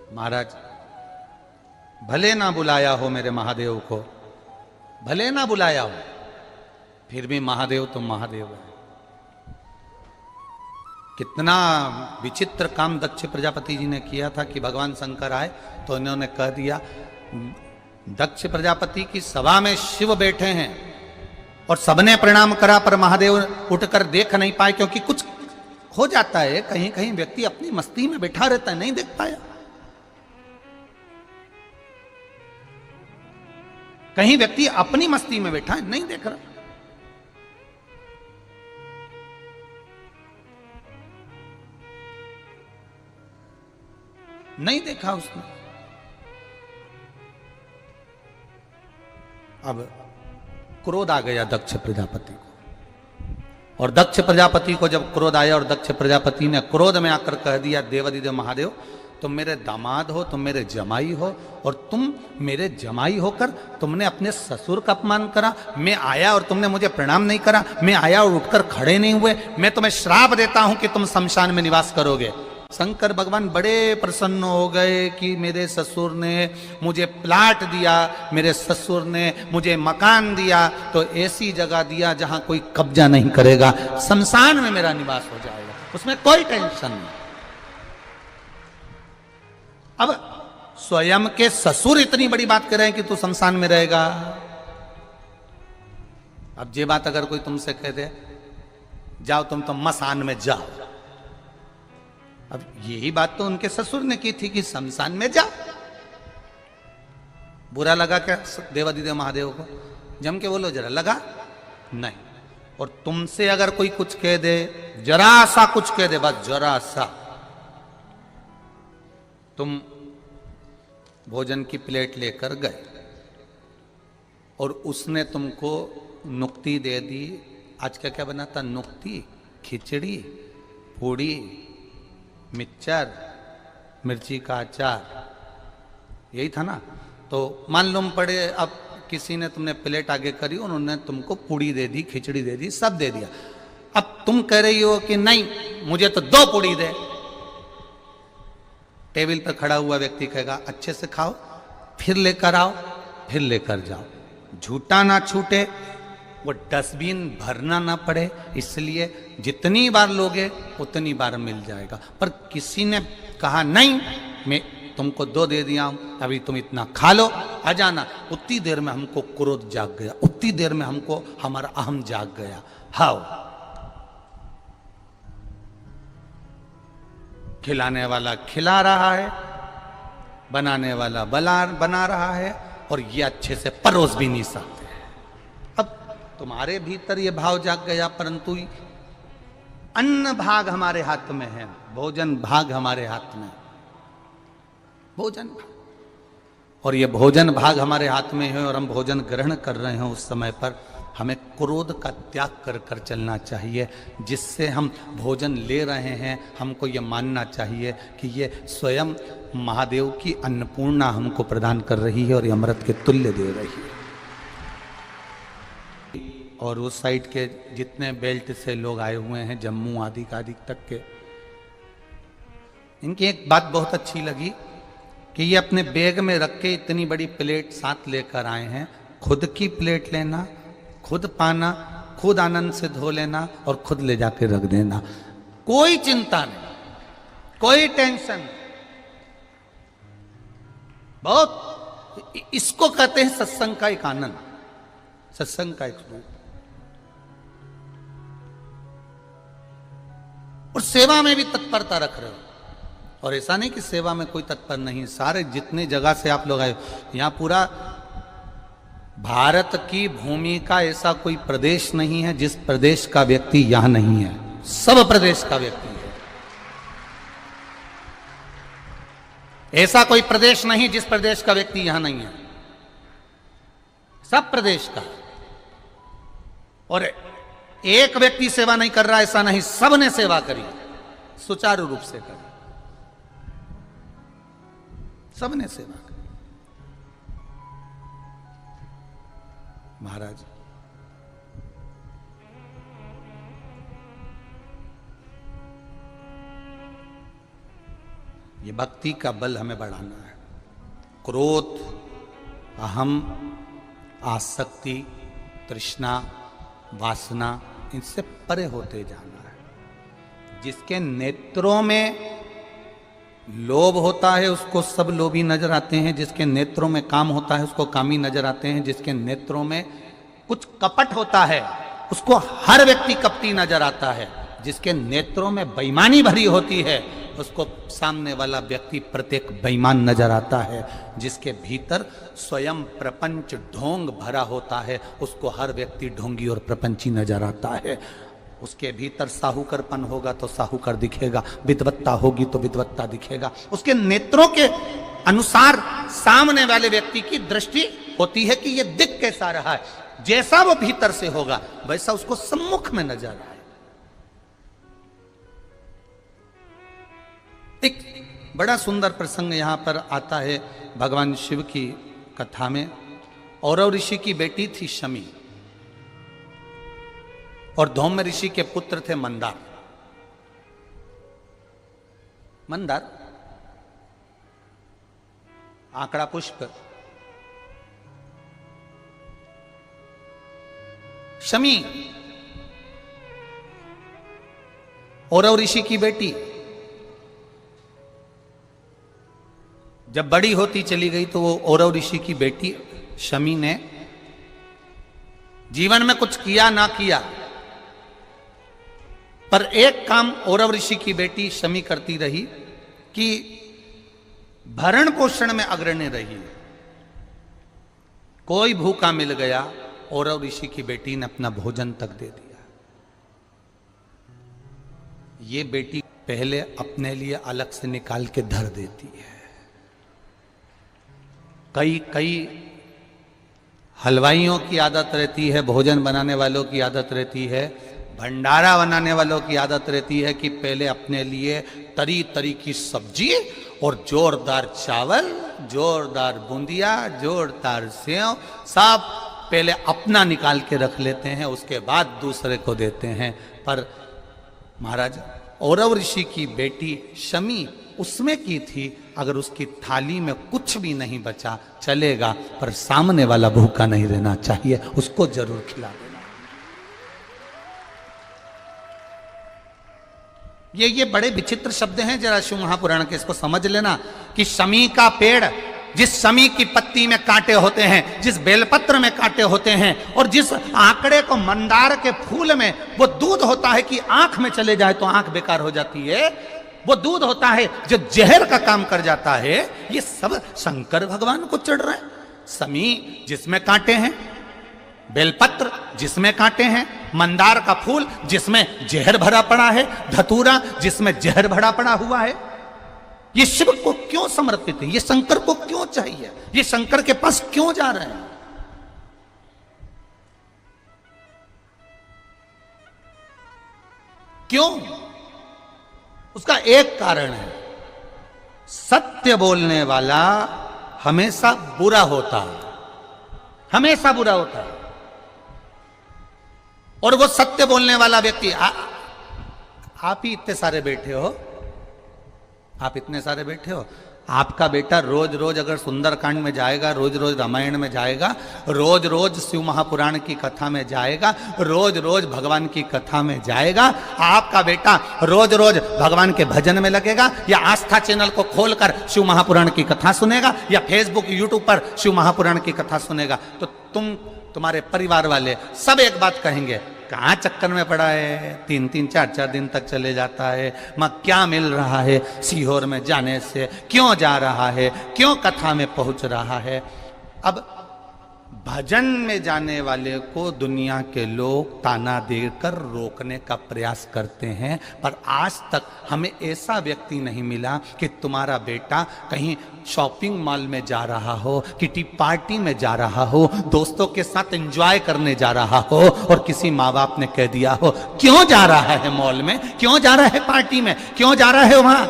महाराज, भले ना बुलाया हो मेरे महादेव को, भले ना बुलाया हो, फिर भी महादेव तो महादेव है। कितना विचित्र काम दक्ष प्रजापति जी ने किया था कि भगवान शंकर आए तो इन्होंने कह दिया, दक्ष प्रजापति की सभा में शिव बैठे हैं और सबने प्रणाम करा पर महादेव उठकर देख नहीं पाए, क्योंकि कुछ हो जाता है, कहीं कहीं व्यक्ति अपनी मस्ती में बैठा रहता है, नहीं देख पाया। कहीं व्यक्ति अपनी मस्ती में बैठा है, नहीं देख रहा। नहीं देखा उसने। अब क्रोध आ गया दक्ष प्रजापति को, और दक्ष प्रजापति को जब क्रोध आया और दक्ष प्रजापति ने क्रोध में आकर कह दिया, देवाधिदेव महादेव, तुम मेरे दामाद हो, तुम मेरे जमाई हो, और तुम मेरे जमाई होकर तुमने अपने ससुर का अपमान करा। मैं आया और तुमने मुझे प्रणाम नहीं करा, मैं आया और उठकर खड़े नहीं हुए। मैं तुम्हें श्राप देता हूं कि तुम शमशान में निवास करोगे। शंकर भगवान बड़े प्रसन्न हो गए कि मेरे ससुर ने मुझे प्लाट दिया, मेरे ससुर ने मुझे मकान दिया, तो ऐसी जगह दिया जहां कोई कब्जा नहीं करेगा, शमशान में मेरा निवास हो जाएगा, उसमें कोई टेंशन नहीं। अब स्वयं के ससुर इतनी बड़ी बात कर रहे हैं कि तू शमशान में रहेगा। अब ये बात अगर कोई तुमसे कह दे, जाओ तुम तो मसान में जाओ, अब यही बात तो उनके ससुर ने की थी कि शमशान में जा। बुरा लगा क्या देवाधिदेव महादेव को? जम के बोलो जरा, लगा नहीं। और तुमसे अगर कोई कुछ कह दे, जरा सा कुछ कह दे, बस जरा सा, तुम भोजन की प्लेट लेकर गए और उसने तुमको नुक्ति दे दी। आज क्या क्या बना था? नुक्ति, खिचड़ी, पूड़ी, मिक्सचर, मिर्ची का अचार, यही था ना। तो मालूम पड़े अब किसी ने, तुमने प्लेट आगे करी, उन्होंने तुमको पूड़ी दे दी, खिचड़ी दे दी, सब दे दिया। अब तुम कह रही हो कि नहीं, मुझे तो 2 पूड़ी दे। टेबल पर खड़ा हुआ व्यक्ति कहेगा, अच्छे से खाओ, फिर लेकर आओ, फिर लेकर जाओ, झूठा ना छूटे, वो डस्टबिन भरना ना पड़े, इसलिए जितनी बार लोगे उतनी बार मिल जाएगा। पर किसी ने कहा नहीं, मैं तुमको 2 दे दिया हूं, अभी तुम इतना खा लो, आ जाना। उतनी देर में हमको क्रोध जाग गया, उतनी देर में हमको हमारा अहम जाग गया। हाओ, खिलाने वाला खिला रहा है, बनाने वाला बना रहा है, और ये अच्छे से परोस भी नहीं सकते। अब तुम्हारे भीतर ये भाव जाग गया, परंतु अन्न भाग हमारे हाथ में है, भोजन भाग हमारे हाथ में, भोजन भाग, और ये भोजन भाग हमारे हाथ में है और हम भोजन ग्रहण कर रहे हैं। उस समय पर हमें क्रोध का त्याग कर कर चलना चाहिए। जिससे हम भोजन ले रहे हैं, हमको ये मानना चाहिए कि ये स्वयं महादेव की अन्नपूर्णा हमको प्रदान कर रही है और ये अमृत के तुल्य दे रही है। और उस साइड के जितने बेल्ट से लोग आए हुए हैं, जम्मू आदि तक के, इनकी एक बात बहुत अच्छी लगी कि ये अपने बैग में रख के इतनी बड़ी प्लेट साथ लेकर आए हैं। खुद की प्लेट लेना, खुद पाना, खुद आनंद से धो लेना और खुद ले जाके रख देना, कोई चिंता नहीं, कोई टेंशन। बहुत, इसको कहते हैं सत्संग का एक आनंद, सत्संग का एक रूप। और सेवा में भी तत्परता रख रहे हो, और ऐसा नहीं कि सेवा में कोई तत्पर नहीं। सारे जितने जगह से आप लोग आए, यहां पूरा भारत की भूमि का ऐसा कोई प्रदेश नहीं है जिस प्रदेश का व्यक्ति यहां नहीं है, सब प्रदेश का व्यक्ति है। ऐसा कोई प्रदेश नहीं जिस प्रदेश का व्यक्ति यहां नहीं है, सब प्रदेश का। और एक व्यक्ति सेवा नहीं कर रहा ऐसा नहीं, सबने सेवा करी, सुचारू रूप से करी, सबने सेवा करी। महाराज, ये भक्ति का बल हमें बढ़ाना है। क्रोध, अहम, आसक्ति, तृष्णा, वासना, इनसे परे होते जाना है। जिसके नेत्रों में लोभ होता है उसको सब लोभी नजर आते हैं, जिसके नेत्रों में काम होता है उसको कामी नजर आते हैं, जिसके नेत्रों में कुछ कपट होता है उसको हर व्यक्ति कपटी नजर आता है, जिसके नेत्रों में बेईमानी भरी होती है उसको सामने वाला व्यक्ति प्रत्येक बेईमान नजर आता है, जिसके भीतर स्वयं प्रपंच ढोंग भरा होता है उसको हर व्यक्ति ढोंगी और प्रपंची नजर आता है। उसके भीतर साहूकरपन होगा तो साहूकर दिखेगा, विद्वत्ता होगी तो विद्वत्ता दिखेगा। उसके नेत्रों के अनुसार सामने वाले व्यक्ति की दृष्टि होती है कि ये दिख कैसा रहा है, जैसा वो भीतर से होगा वैसा उसको सम्मुख में नजर आए। एक बड़ा सुंदर प्रसंग यहां पर आता है भगवान शिव की कथा में। औरव ऋषि की बेटी थी शमी और धौम्य ऋषि के पुत्र थे मंदार। मंदार आंकड़ा पुष्प, शमी औरव ऋषि की बेटी। जब बड़ी होती चली गई तो वो औरव ऋषि की बेटी शमी ने जीवन में कुछ किया ना किया, पर एक काम औरव ऋषि की बेटी शमी करती रही कि भरण पोषण में अग्रणी रही। कोई भूखा मिल गया औरव ऋषि की बेटी ने अपना भोजन तक दे दिया। ये बेटी पहले अपने लिए अलग से निकाल के धर देती है। कई हलवाइयों की आदत रहती है, भोजन बनाने वालों की आदत रहती है, भंडारा बनाने वालों की आदत रहती है कि पहले अपने लिए तरी तरी की सब्जी और जोरदार चावल, जोरदार बूंदिया, जोरदार सेव सब पहले अपना निकाल के रख लेते हैं, उसके बाद दूसरे को देते हैं। पर महाराज औरव ऋषि की बेटी शमी उसमें की थी, अगर उसकी थाली में कुछ भी नहीं बचा चलेगा, पर सामने वाला भूखा नहीं रहना चाहिए, उसको जरूर खिला देना। ये बड़े विचित्र शब्द हैं, जरा शिव महापुराण के इसको समझ लेना कि शमी का पेड़, जिस शमी की पत्ती में कांटे होते हैं, जिस बेलपत्र में कांटे होते हैं, और जिस आंकड़े को मंदार के फूल में वो दूध होता है कि आंख में चले जाए तो आंख बेकार हो जाती है, वो दूध होता है जो जहर का काम कर जाता है, ये सब शंकर भगवान को चढ़ रहा है। शमी जिसमें कांटे हैं, बेलपत्र जिसमें कांटे हैं, मंदार का फूल जिसमें जहर भरा पड़ा है, धतूरा जिसमें जहर भरा पड़ा हुआ है, ये शिव को क्यों समर्पित है? ये शंकर को क्यों चाहिए? ये शंकर के पास क्यों जा रहे हैं? क्यों? उसका एक कारण है, सत्य बोलने वाला हमेशा बुरा होता है, हमेशा बुरा होता है। और वो सत्य बोलने वाला व्यक्ति, आप ही इतने सारे बैठे हो, आप इतने सारे बैठे हो, आपका बेटा रोज रोज अगर सुंदरकांड में जाएगा, रोज रोज रामायण में जाएगा, रोज रोज शिव महापुराण की कथा में जाएगा, रोज रोज भगवान की कथा में जाएगा, आपका बेटा रोज रोज भगवान के भजन में लगेगा, या आस्था चैनल को खोलकर शिव महापुराण की कथा सुनेगा, या फेसबुक यूट्यूब पर शिव महापुराण की कथा सुनेगा, तो तुम्हारे परिवार वाले सब एक बात कहेंगे, कहाँ चक्कर में पड़ा है, 3-3 4-4 दिन तक चले जाता है, मां क्या मिल रहा है सीहोर में जाने से, क्यों जा रहा है, क्यों कथा में पहुंच रहा है। अब भजन में जाने वाले को दुनिया के लोग ताना देकर रोकने का प्रयास करते हैं, पर आज तक हमें ऐसा व्यक्ति नहीं मिला कि तुम्हारा बेटा कहीं शॉपिंग मॉल में जा रहा हो, किटी पार्टी में जा रहा हो, दोस्तों के साथ एंजॉय करने जा रहा हो, और किसी माँ बाप ने कह दिया हो क्यों जा रहा है मॉल में, क्यों जा रहा है पार्टी में, क्यों जा रहा है वहां।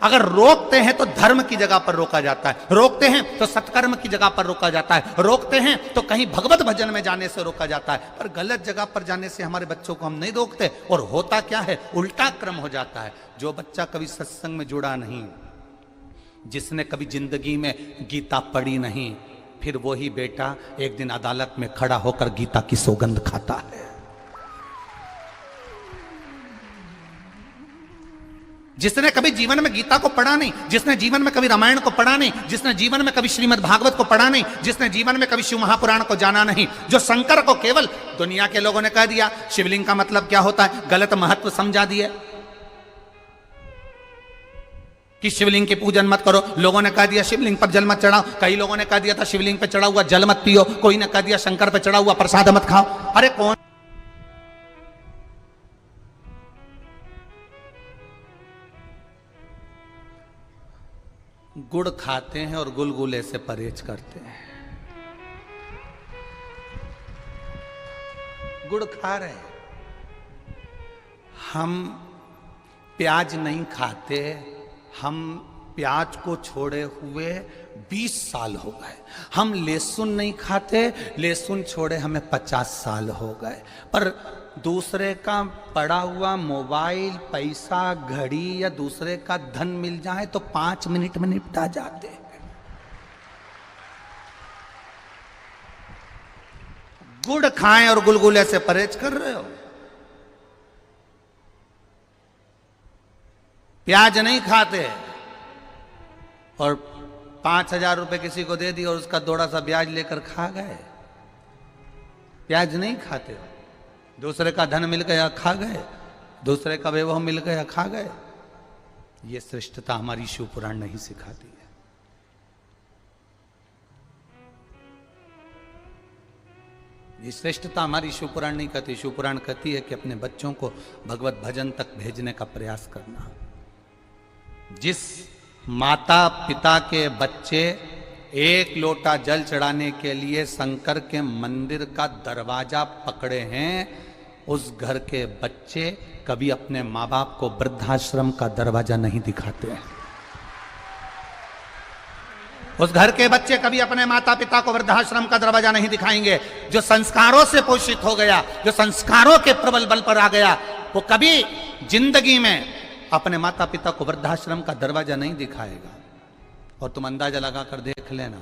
अगर रोकते हैं तो धर्म की जगह पर रोका जाता है, रोकते हैं तो सत्कर्म की जगह पर रोका जाता है, रोकते हैं तो कहीं भगवत भजन में जाने से रोका जाता है, पर गलत जगह पर जाने से हमारे बच्चों को हम नहीं रोकते। और होता क्या है, उल्टा क्रम हो जाता है। जो बच्चा कभी सत्संग में जुड़ा नहीं, जिसने कभी जिंदगी में गीता पढ़ी नहीं, फिर वो ही बेटा एक दिन अदालत में खड़ा होकर गीता की सौगंध खाता है। जिसने कभी जीवन में गीता को पढ़ा नहीं, जिसने जीवन में कभी रामायण को पढ़ा नहीं, जिसने जीवन में कभी श्रीमद् भागवत को पढ़ा नहीं, जिसने जीवन में कभी शिव महापुराण को जाना नहीं, जो शंकर को केवल दुनिया के लोगों ने कह दिया शिवलिंग का मतलब क्या होता है, गलत महत्व समझा दिया कि शिवलिंग की पूजन मत करो, लोगों ने कह दिया शिवलिंग पर जल मत चढ़ाओ, कई लोगों ने कह दिया था शिवलिंग पे चढ़ा हुआ जल मत पियो, कोई ने कह दिया शंकर पे चढ़ा हुआ प्रसाद मत खाओ। अरे कौन गुड़ खाते हैं और गुलगुले से परहेज करते हैं। गुड़ खा रहे हैं, हम प्याज नहीं खाते, हम प्याज को छोड़े हुए 20 साल हो गए। हम लहसुन नहीं खाते, लहसुन छोड़े हमें 50 साल हो गए। पर दूसरे का पड़ा हुआ मोबाइल, पैसा, घड़ी या दूसरे का धन मिल जाए तो 5 मिनट में निपटा जाते हैं। गुड़ खाएं और गुलगुले से परहेज कर रहे हो। प्याज नहीं खाते और 5,000 रुपए किसी को दे दिया और उसका थोड़ा सा ब्याज लेकर खा गए। प्याज नहीं खाते हो, दूसरे का धन मिल गया खा गए, दूसरे का वैभव मिल गया खा गए। ये श्रेष्ठता हमारी शिव पुराण नहीं सिखाती है। ये श्रेष्ठता हमारी शिव पुराण नहीं कहती। शिव पुराण कहती है कि अपने बच्चों को भगवत भजन तक भेजने का प्रयास करना। जिस माता पिता के बच्चे 1 लोटा जल चढ़ाने के लिए शंकर के मंदिर का दरवाजा पकड़े हैं, उस घर के बच्चे कभी अपने माँ बाप को वृद्धाश्रम का दरवाजा नहीं दिखाते हैं। उस घर के बच्चे कभी अपने माता पिता को वृद्धाश्रम का दरवाजा नहीं दिखाएंगे। जो संस्कारों से पोषित हो गया, जो संस्कारों के प्रबल बल पर आ गया, वो कभी जिंदगी में अपने माता पिता को वृद्धाश्रम का दरवाजा नहीं दिखाएगा। और तुम अंदाजा लगा कर देख लेना,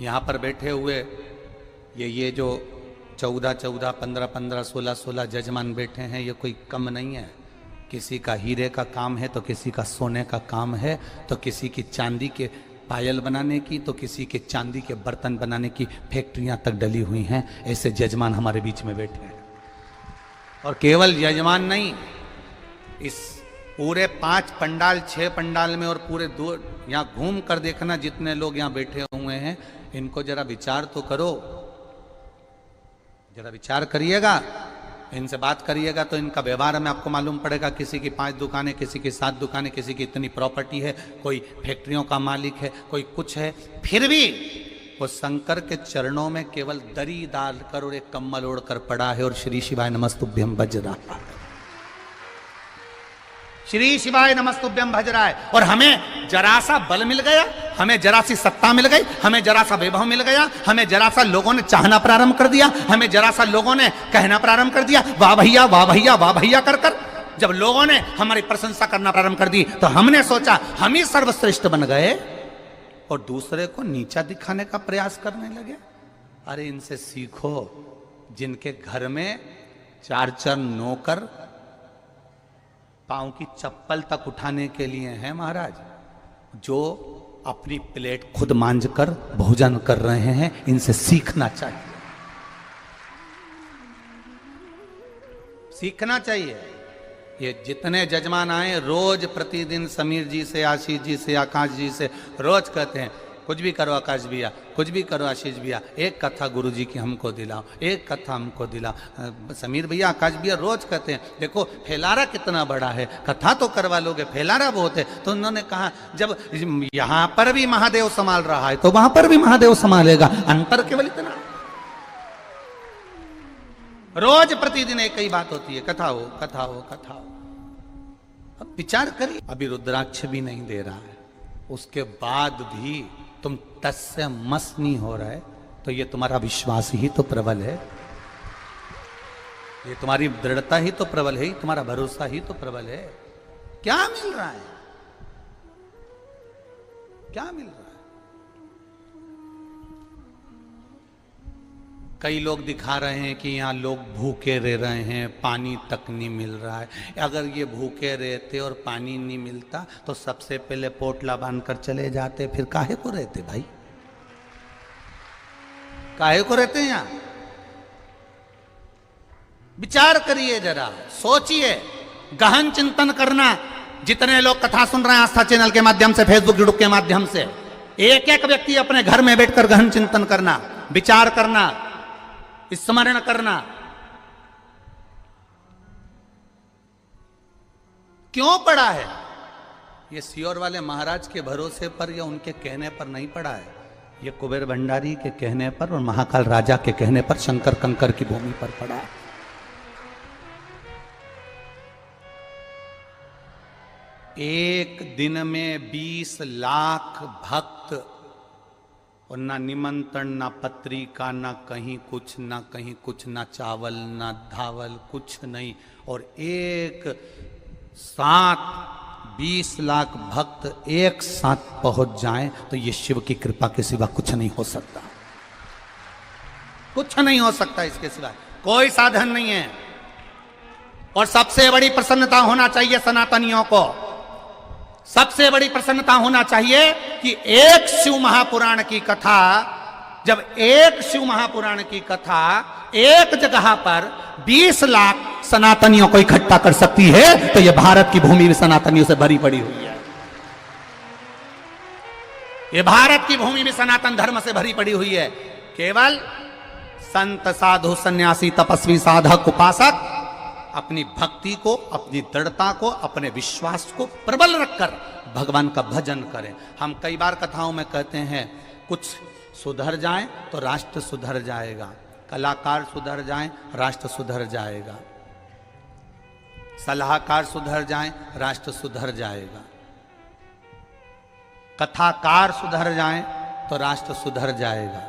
यहां पर बैठे हुए ये जो 14, 15, 16 जजमान बैठे हैं, ये कोई कम नहीं है। किसी का हीरे का काम है तो किसी का सोने का काम है, तो किसी की चांदी के पायल बनाने की, तो किसी के चांदी के बर्तन बनाने की फैक्ट्रियां तक डली हुई हैं। ऐसे जजमान हमारे बीच में बैठे हैं। और केवल यजमान नहीं, इस पूरे 5 पंडाल 6 पंडाल में और पूरे 2 यहां घूम कर देखना जितने लोग यहां बैठे हुए हैं, इनको जरा विचार तो करो, जरा विचार करिएगा, इनसे बात करिएगा तो इनका व्यवहार में आपको मालूम पड़ेगा। किसी की 5 दुकानें, किसी की 7 दुकानें, किसी की इतनी प्रॉपर्टी है, कोई फैक्ट्रियों का मालिक है, कोई कुछ है, फिर भी वो शंकर के चरणों में केवल दरी डालकर और एक कम्बल ओढ़कर पड़ा है और श्री शिवाय नमस्तुभ्यम बज रहा है। श्री शिवाय नमस्तुभ्यम भज रहा है। और हमें जरा सा बल मिल गया, हमें जरा सी सत्ता मिल गई, हमें जरा सा वैभव मिल गया, हमें जरा सा लोगों ने चाहना प्रारंभ कर दिया, हमें जरा सा लोगों ने कहना प्रारंभ कर दिया, वाह भैया वाह भैया वाह भैया कर कर। जब लोगों ने हमारी प्रशंसा करना प्रारंभ कर दी तो हमने सोचा हम ही सर्वश्रेष्ठ बन गए और दूसरे को नीचा दिखाने का प्रयास करने लगे। अरे इनसे सीखो, जिनके घर में 4 नौकर पांव की चप्पल तक उठाने के लिए हैं महाराज, जो अपनी प्लेट खुद मांझ कर भोजन कर रहे हैं, इनसे सीखना चाहिए, सीखना चाहिए। ये जितने जजमान आए रोज प्रतिदिन समीर जी से, आशीष जी से, आकाश जी से रोज कहते हैं कुछ भी करो आकाश भैया, कुछ भी करो आशीष भैया, एक कथा गुरु जी की हमको दिलाओ, एक कथा हमको दिलाओ। समीर भैया, आकाश भैया रोज कहते हैं देखो फैलारा कितना बड़ा है, कथा तो करवा लोगे, फैलारा बहुत है। तो उन्होंने कहा जब यहां पर भी महादेव संभाल रहा है तो वहां पर भी महादेव संभालेगा, अंतर केवल इतना। रोज प्रतिदिन एक ही बात होती है, कथा हो कथा हो कथा हो। अब विचार करिए, अभी रुद्राक्ष भी नहीं दे रहा है, उसके बाद भी तुम तस से मस नहीं हो रहा है, तो ये तुम्हारा विश्वास ही तो प्रबल है, ये तुम्हारी दृढ़ता ही तो प्रबल है, तुम्हारा भरोसा ही तो प्रबल है। क्या मिल रहा है? क्या मिल रहा है? कई लोग दिखा रहे हैं कि यहाँ लोग भूखे रह रहे हैं, पानी तक नहीं मिल रहा है। अगर ये भूखे रहते और पानी नहीं मिलता तो सबसे पहले पोटला बांधकर चले जाते, फिर काहे को रहते भाई? काहे को रहते हैं यहाँ? विचार करिए, जरा सोचिए, गहन चिंतन करना। जितने लोग कथा सुन रहे हैं आस्था चैनल के माध्यम से, फेसबुक जुड़ुक के माध्यम से, एक एक व्यक्ति अपने घर में बैठकर गहन चिंतन करना, विचार करना, स्मरण करना। क्यों पड़ा है? ये सियोर वाले महाराज के भरोसे पर या उनके कहने पर नहीं पड़ा है, ये कुबेर भंडारी के कहने पर और महाकाल राजा के कहने पर शंकर कंकर की भूमि पर पड़ा है। एक दिन में 20 लाख भक्त, और ना निमंत्रण, ना पत्रिका, ना कहीं कुछ, ना कहीं कुछ, ना चावल, ना धावल, कुछ नहीं। और एक साथ 20 लाख भक्त एक साथ पहुंच जाएं तो ये शिव की कृपा के सिवा कुछ नहीं हो सकता। कुछ नहीं हो सकता इसके सिवा, कोई साधन नहीं है। और सबसे बड़ी प्रसन्नता होना चाहिए सनातनियों को, सबसे बड़ी प्रसन्नता होना चाहिए कि एक शिव महापुराण की कथा, जब एक शिव महापुराण की कथा एक जगह पर 20 लाख सनातनियों को इकट्ठा कर सकती है तो यह भारत की भूमि भी सनातनियों से भरी पड़ी हुई है। यह भारत की भूमि भी सनातन धर्म से भरी पड़ी हुई है। केवल संत, साधु, सन्यासी, तपस्वी, साधक, उपासक अपनी भक्ति को, अपनी दृढ़ता को, अपने विश्वास को प्रबल रखकर भगवान का भजन करें। हम कई बार कथाओं में कहते हैं, कुछ सुधर जाएं तो राष्ट्र सुधर जाएगा, कलाकार सुधर जाएं राष्ट्र सुधर जाएगा, सलाहकार सुधर जाएं राष्ट्र सुधर जाएगा, कथाकार सुधर जाएं तो राष्ट्र सुधर जाएगा।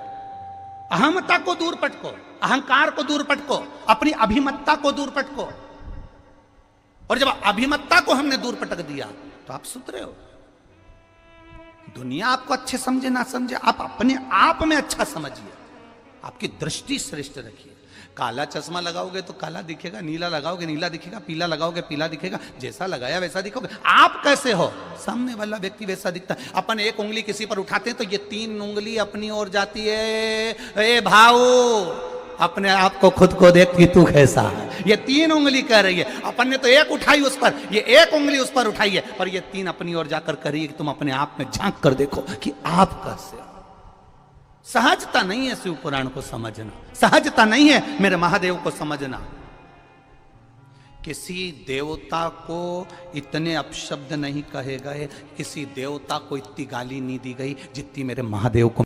अहमता को दूर पटको, अहंकार को दूर पटको, अपनी अभिमत्ता को दूर पटको। और जब अभिमत्ता को हमने दूर पटक दिया तो आप सुधरे हो। दुनिया आपको अच्छे समझे ना समझे, आप अपने आप में अच्छा समझिए, आपकी दृष्टि श्रेष्ठ रखिए। काला चश्मा लगाओगे तो काला दिखेगा, नीला लगाओगे नीला दिखेगा, पीला लगाओगे पीला दिखेगा, जैसा लगाया वैसा दिखोगे। आप कैसे हो, सामने वाला व्यक्ति वैसा दिखता है। अपन एक उंगली किसी पर उठाते हैं तो ये 3 उंगली अपनी ओर जाती है। ए भाऊ, अपने आप को खुद को देख कि तू कैसा है। ये 3 उंगली कह रही है, अपन ने तो एक उठाई उस पर, ये एक उंगली उस पर उठाई है, और ये 3 अपनी ओर जाकर कह रही है कि तुम अपने आप में झांक कर देखो कि आप कैसे हो। सहजता नहीं है शिव पुराण को समझना, सहजता नहीं है मेरे महादेव को समझना। किसी देवता को इतने अपशब्द नहीं कहे गए, किसी देवता को इतनी गाली नहीं दी गई जितनी मेरे महादेव को